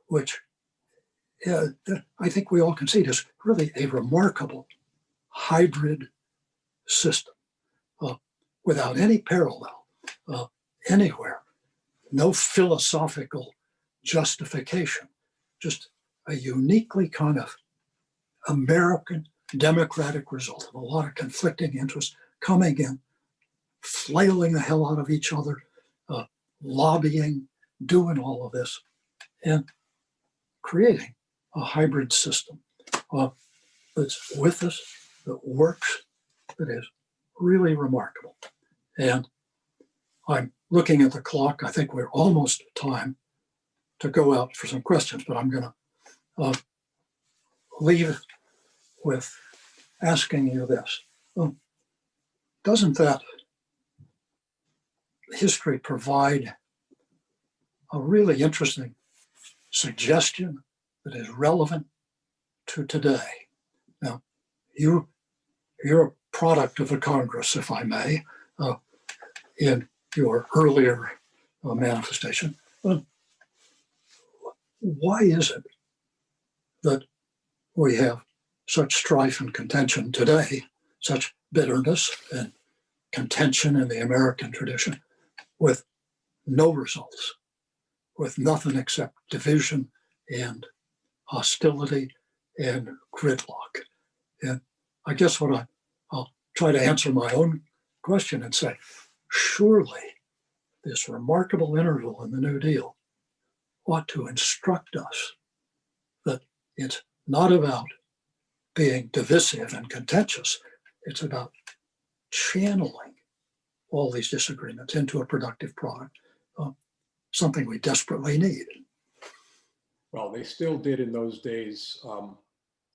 which I think we all concede is really a remarkable hybrid system without any parallel anywhere, no philosophical justification, just a uniquely kind of American democratic result of a lot of conflicting interests coming in, flailing the hell out of each other, lobbying, doing all of this, and creating a hybrid system that's with us, that works, that is really remarkable. And I'm looking at the clock. I think we're almost at time to go out for some questions, but I'm going to leave with asking you this. Doesn't that history provide a really interesting suggestion that is relevant to today. Now, you're a product of the Congress, if I may, in your earlier manifestation. Why is it that we have such strife and contention today, such bitterness and contention in the American tradition, with no results, with nothing except division and hostility and gridlock? And I guess I'll try to answer my own question and say, surely this remarkable interval in the New Deal ought to instruct us that it's not about being divisive and contentious. It's about channeling all these disagreements into a productive product, something we desperately need. Well, they still did in those days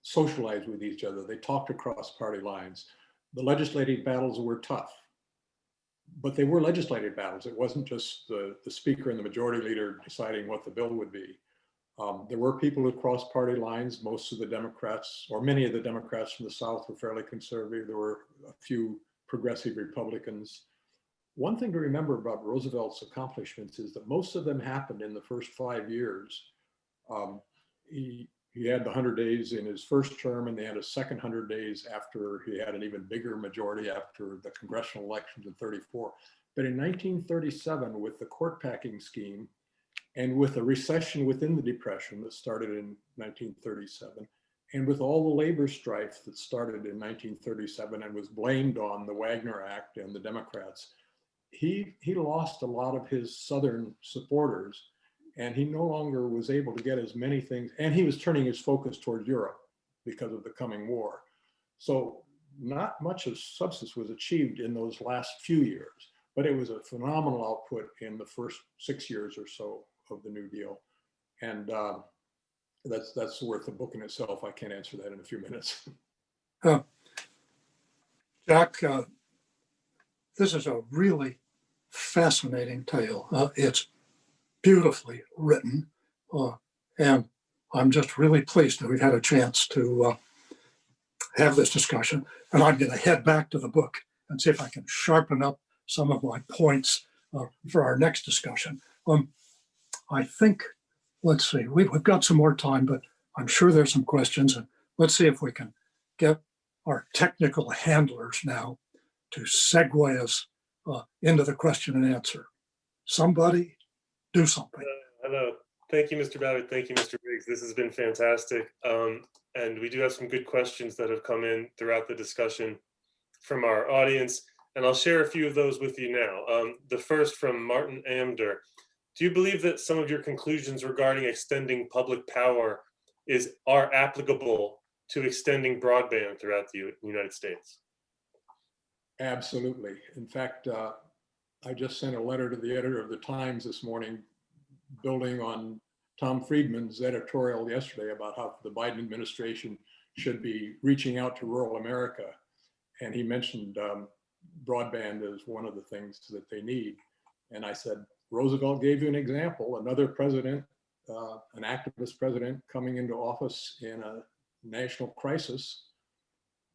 socialize with each other. They talked across party lines. The legislative battles were tough, but they were legislative battles. It wasn't just the speaker and the majority leader deciding what the bill would be. There were people who crossed party lines. Most of the Democrats, or many of the Democrats from the South, were fairly conservative. There were a few progressive Republicans. One thing to remember about Roosevelt's accomplishments is that most of them happened in the first 5 years. He had the 100 days in his first term, and they had a second 100 days after he had an even bigger majority after the congressional elections in 34. But in 1937, with the court packing scheme and with a recession within the Depression that started in 1937, and with all the labor strife that started in 1937 and was blamed on the Wagner Act and the Democrats, he lost a lot of his Southern supporters, and he no longer was able to get as many things, and he was turning his focus toward Europe because of the coming war. So not much of substance was achieved in those last few years, but it was a phenomenal output in the first 6 years or so of the New Deal. And that's worth a book in itself. I can't answer that in a few minutes. Jack, this is a really fascinating tale. It's beautifully written, and I'm just really pleased that we've had a chance to have this discussion. And I'm going to head back to the book and see if I can sharpen up some of my points for our next discussion. I think, let's see, we've got some more time, but I'm sure there's some questions, and let's see if we can get our technical handlers now to segue us into the question and answer. Somebody do something. Hello. Thank you, Mr. Ballard. Thank you, Mr. Briggs. This has been fantastic. And we do have some good questions that have come in throughout the discussion from our audience. And I'll share a few of those with you now. The first from Martin Amder. Do you believe that some of your conclusions regarding extending public power are applicable to extending broadband throughout the United States? Absolutely. In fact, I just sent a letter to the editor of the Times this morning, building on Tom Friedman's editorial yesterday about how the Biden administration should be reaching out to rural America. And he mentioned broadband as one of the things that they need. And I said, Roosevelt gave you an example. Another president, an activist president coming into office in a national crisis,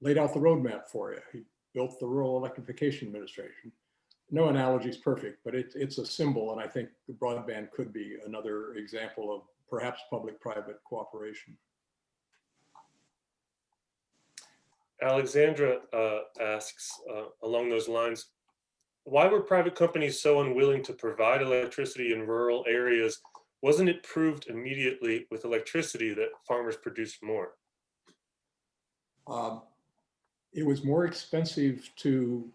laid out the roadmap for you. He built the Rural Electrification Administration. No analogy is perfect, but it's a symbol, and I think the broadband could be another example of perhaps public-private cooperation. Alexandra asks along those lines, why were private companies so unwilling to provide electricity in rural areas? Wasn't it proved immediately with electricity that farmers produced more? It was more expensive to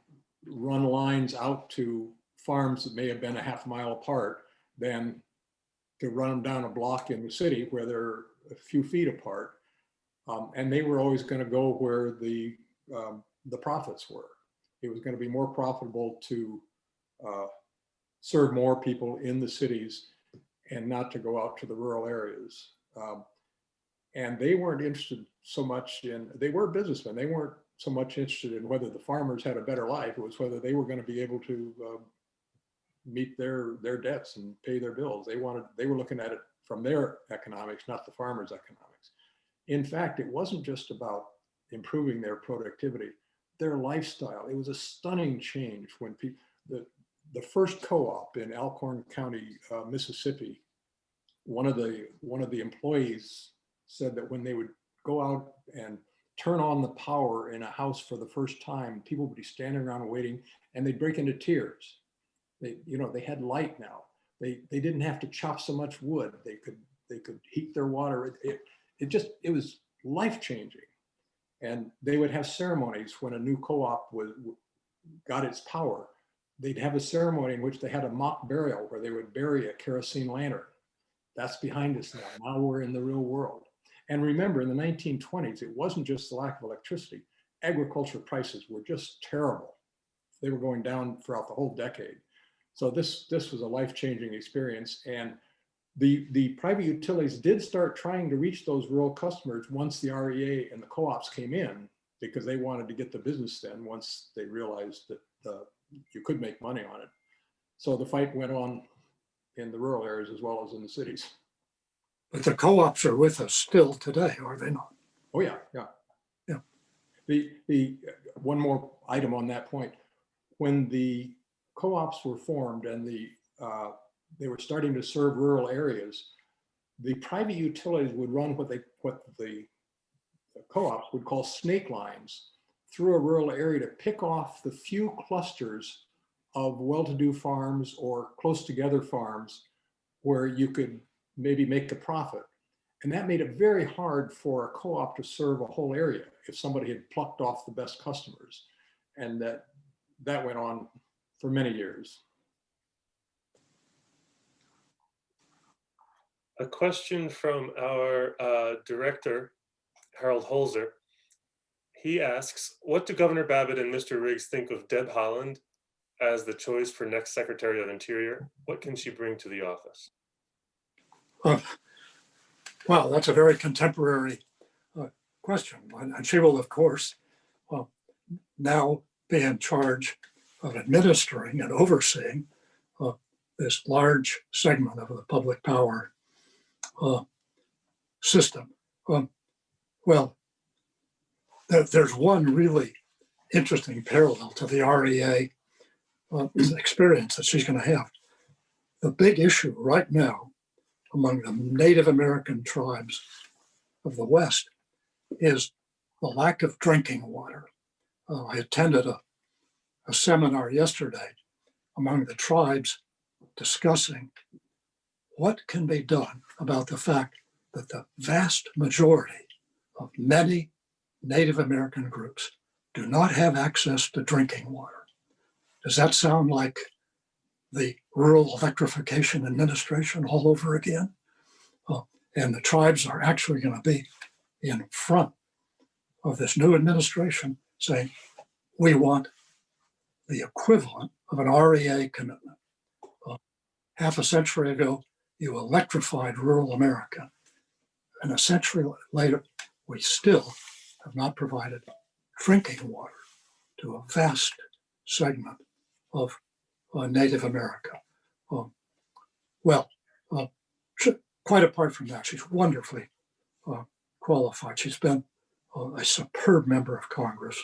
run lines out to farms that may have been a half mile apart than to run them down a block in the city where they're a few feet apart. And they were always going to go where the profits were. It was going to be more profitable to serve more people in the cities and not to go out to the rural areas. And they weren't interested so much in, they were businessmen, they weren't so much interested in whether the farmers had a better life. It was whether they were going to be able to meet their debts and pay their bills. They were looking at it from their economics, not the farmers' economics. In fact, it wasn't just about improving their productivity, their lifestyle. It was a stunning change when people, the first co-op in Alcorn County, Mississippi, one of the employees said that when they would go out and turn on the power in a house for the first time, people would be standing around waiting and they'd break into tears. They had light now. They didn't have to chop so much wood. They could heat their water. It was life-changing. And they would have ceremonies when a new co-op got its power. They'd have a ceremony in which they had a mock burial where they would bury a kerosene lantern. That's behind us now. Now we're in the real world. And remember, in the 1920s, it wasn't just the lack of electricity. Agriculture prices were just terrible. They were going down throughout the whole decade. So this was a life-changing experience. And the private utilities did start trying to reach those rural customers once the REA and the co-ops came in, because they wanted to get the business then once they realized that you could make money on it. So the fight went on in the rural areas as well as in the cities. But the co-ops are with us still today, are they not? Oh yeah, yeah. Yeah. The one more item on that point. When the co-ops were formed and they were starting to serve rural areas, the private utilities would run what the co-ops would call snake lines through a rural area to pick off the few clusters of well-to-do farms or close together farms where you could maybe make a profit. And that made it very hard for a co-op to serve a whole area if somebody had plucked off the best customers. And that went on for many years. A question from our director, Harold Holzer. He asks, what do Governor Babbitt and Mr. Riggs think of Deb Haaland as the choice for next Secretary of Interior? What can she bring to the office? Well, that's a very contemporary question. And she will, of course, now be in charge of administering and overseeing this large segment of the public power system. Well, there's one really interesting parallel to the REA experience that she's going to have. The big issue right now among the Native American tribes of the West is the lack of drinking water. I attended a seminar yesterday among the tribes discussing what can be done about the fact that the vast majority of many Native American groups do not have access to drinking water. Does that sound like the Rural Electrification Administration all over again? And the tribes are actually going to be in front of this new administration saying, we want the equivalent of an REA commitment. Half a century ago, you electrified rural America. And a century later, we still have not provided drinking water to a vast segment of Native America. Quite apart from that, she's wonderfully qualified. She's been a superb member of Congress.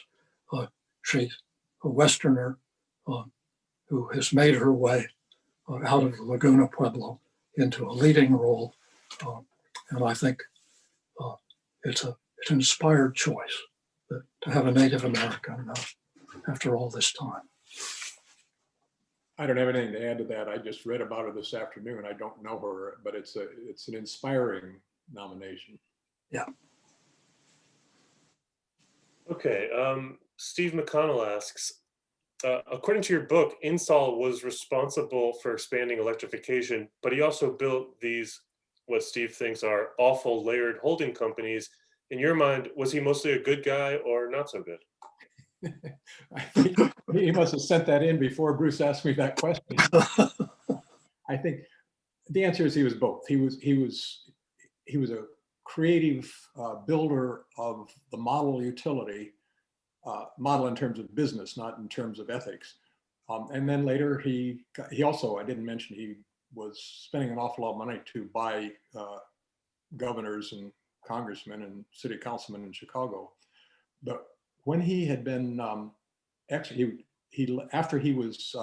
She's a Westerner who has made her way out of the Laguna Pueblo into a leading role. And I think it's an inspired choice to have a Native American after all this time. I don't have anything to add to that. I just read about her this afternoon. I don't know her, but it's an inspiring nomination. Yeah. Okay, Steve McConnell asks, according to your book, Insull was responsible for expanding electrification, but he also built these, what Steve thinks are awful layered holding companies. In your mind, was he mostly a good guy or not so good? I think he must have sent that in before Bruce asked me that question. I think the answer is he was both. He was a creative builder of the model utility, model in terms of business, not in terms of ethics, And then later he also, I didn't mention, he was spending an awful lot of money to buy governors and congressmen and city councilmen in Chicago. But when he had been, actually, after he was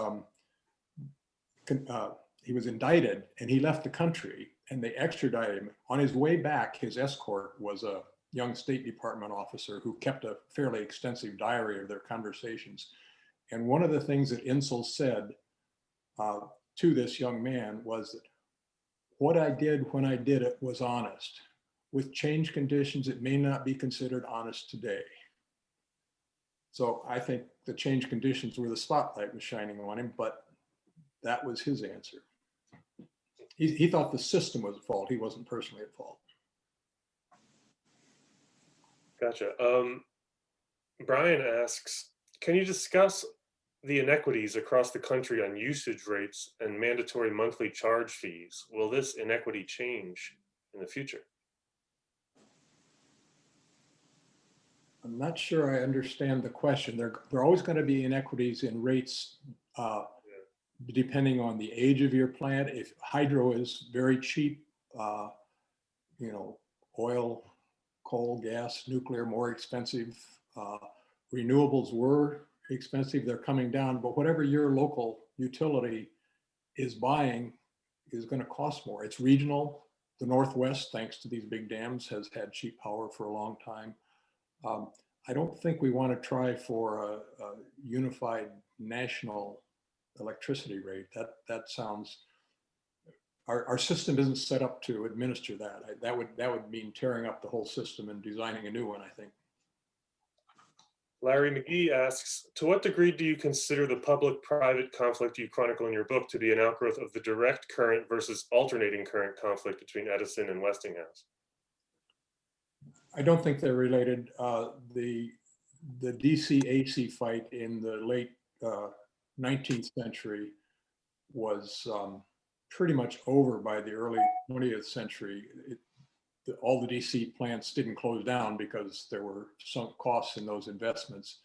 indicted and he left the country and they extradited him, on his way back, his escort was a young State Department officer who kept a fairly extensive diary of their conversations. And one of the things that Insull said to this young man was that what I did when I did it was honest. With change conditions, it may not be considered honest today. So I think the change conditions were the spotlight was shining on him, but that was his answer. He thought the system was at fault. He wasn't personally at fault. Gotcha. Brian asks, can you discuss the inequities across the country on usage rates and mandatory monthly charge fees? Will this inequity change in the future? I'm not sure I understand the question. There are always going to be inequities in rates depending on the age of your plant. If hydro is very cheap, oil, coal, gas, nuclear, more expensive. Renewables were expensive, they're coming down, but whatever your local utility is buying is going to cost more. It's regional. The Northwest, thanks to these big dams, has had cheap power for a long time. I don't think we want to try for a unified national electricity rate. That sounds, our system isn't set up to administer that. That would mean tearing up the whole system and designing a new one, I think. Larry McGee asks, to what degree do you consider the public-private conflict you chronicle in your book to be an outgrowth of the direct current versus alternating current conflict between Edison and Westinghouse? I don't think they're related. The DC-AC fight in the late 19th century was pretty much over by the early 20th century. All the DC plants didn't close down because there were sunk costs in those investments,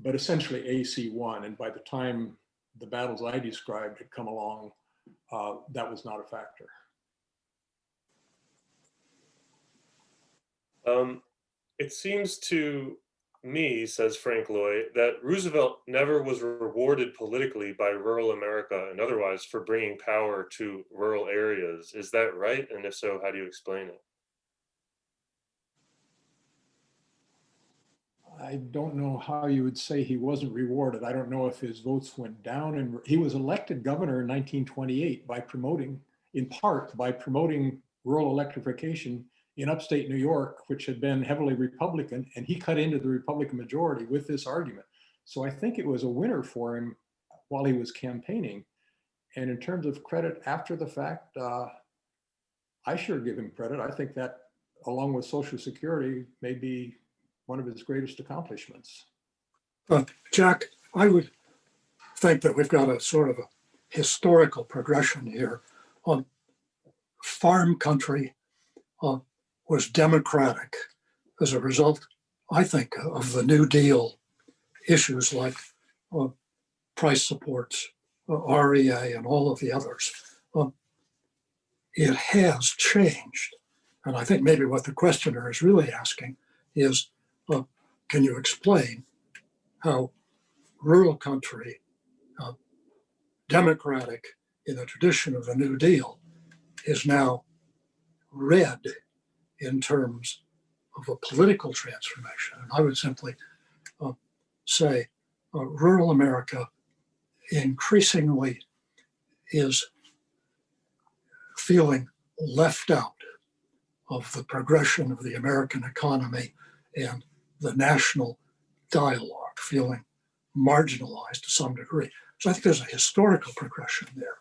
but essentially AC won. And by the time the battles I described had come along, that was not a factor. It seems to me, says Frank Lloyd, that Roosevelt never was rewarded politically by rural America and otherwise for bringing power to rural areas. Is that right? And if so, how do you explain it? I don't know how you would say he wasn't rewarded. I don't know if his votes went down, and he was elected governor in 1928 by promoting, in part by promoting rural electrification in upstate New York, which had been heavily Republican, and he cut into the Republican majority with this argument. So I think it was a winner for him while he was campaigning. And in terms of credit after the fact, I sure give him credit. I think that, along with Social Security, may be one of his greatest accomplishments. Jack, I would think that we've got a sort of a historical progression here. Farm country was democratic as a result, I think, of the New Deal issues like price supports, REA, and all of the others. It has changed. And I think maybe what the questioner is really asking is, can you explain how rural country, democratic in the tradition of the New Deal, is now red in terms of a political transformation? And I would simply say rural America increasingly is feeling left out of the progression of the American economy and the national dialogue, feeling marginalized to some degree. So I think there's a historical progression there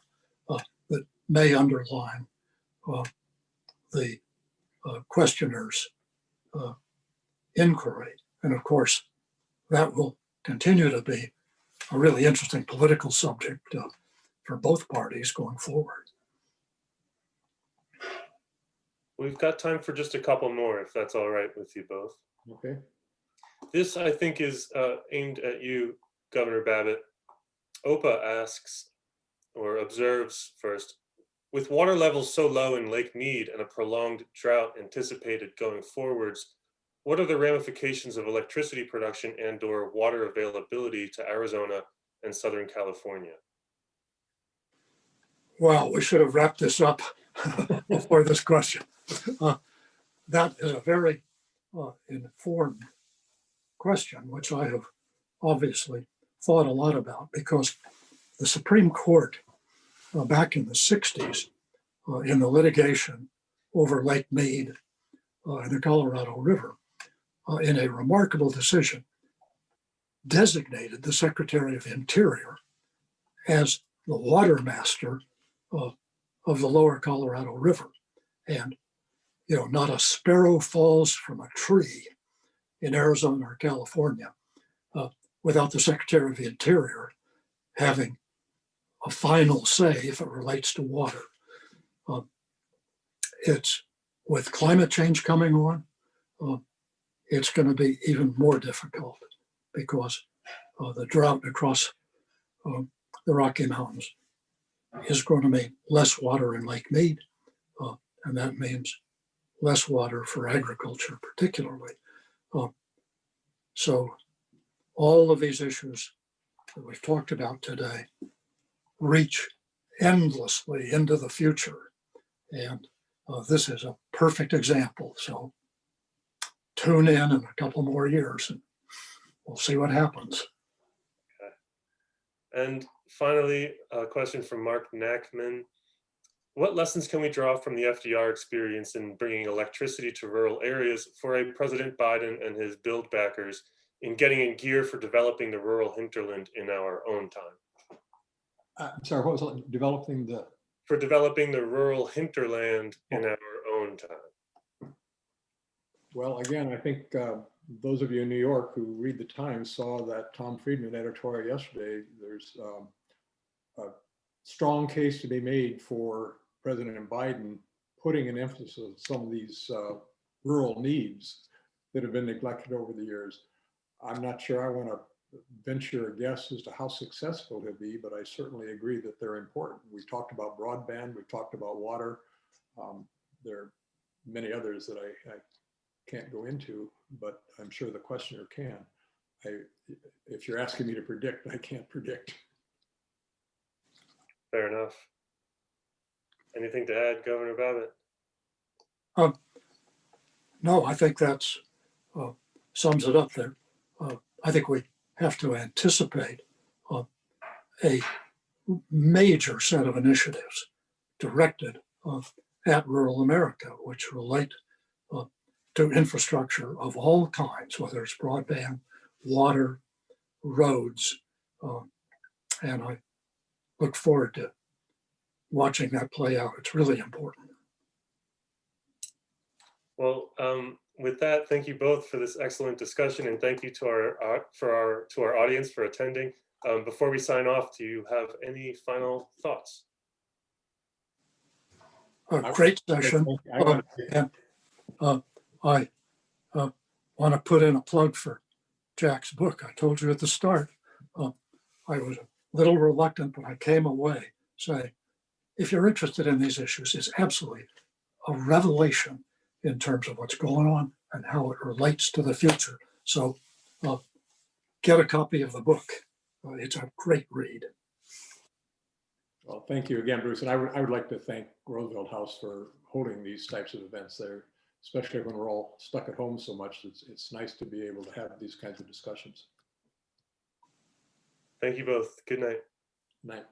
that may underline the questioner's inquiry. And of course, that will continue to be a really interesting political subject for both parties going forward. We've got time for just a couple more, if that's all right with you both. Okay. This, I think, is aimed at you, Governor Babbitt. Opa asks or observes first, with water levels so low in Lake Mead and a prolonged drought anticipated going forwards, what are the ramifications of electricity production and/or water availability to Arizona and Southern California? Well, we should have wrapped this up before this question. That is a very informed question, which I have obviously thought a lot about, because the Supreme Court back in the 60s in the litigation over Lake Mead and the Colorado River, in a remarkable decision, designated the Secretary of Interior as the water master of the lower Colorado River. And, you know, not a sparrow falls from a tree in Arizona or California without the Secretary of the Interior having a final say if it relates to water. It's with climate change coming on, it's going to be even more difficult because the drought across the Rocky Mountains is going to mean less water in Lake Mead, and that means less water for agriculture particularly. So all of these issues that we've talked about today reach endlessly into the future. And this is a perfect example. So tune in a couple more years and we'll see what happens. Okay. And finally, a question from Mark Nackman. What lessons can we draw from the FDR experience in bringing electricity to rural areas for a President Biden and his build backers in getting in gear for developing the rural hinterland in our own time? I'm sorry, what was it? Developing the? For developing the rural hinterland in our own time. Well, again, I think those of you in New York who read the Times saw that Tom Friedman editorial yesterday. There's a strong case to be made for President Biden putting an emphasis on some of these rural needs that have been neglected over the years. I'm not sure I want to venture a guess as to how successful he'll be, but I certainly agree that they're important. We talked about broadband, we talked about water. There are many others that I can't go into, but I'm sure the questioner can. If you're asking me to predict, I can't predict. Fair enough. Anything to add, Governor Babbitt? No, I think that's sums it up there. I think we have to anticipate a major set of initiatives directed at rural America, which relate to infrastructure of all kinds, whether it's broadband, water, roads, and I look forward to watching that play out. It's really important. Well, with that, thank you both for this excellent discussion, and thank you to our audience for attending. Before we sign off, do you have any final thoughts? A great session. And I want to put in a plug for Jack's book. I told you at the start, I was a little reluctant, but I came away saying, if you're interested in these issues, it's absolutely a revelation in terms of what's going on and how it relates to the future. So get a copy of the book. It's a great read. Well, thank you again, Bruce. And I would like to thank Roosevelt House for holding these types of events there, especially when we're all stuck at home so much. It's nice to be able to have these kinds of discussions. Thank you both. Good night. Night.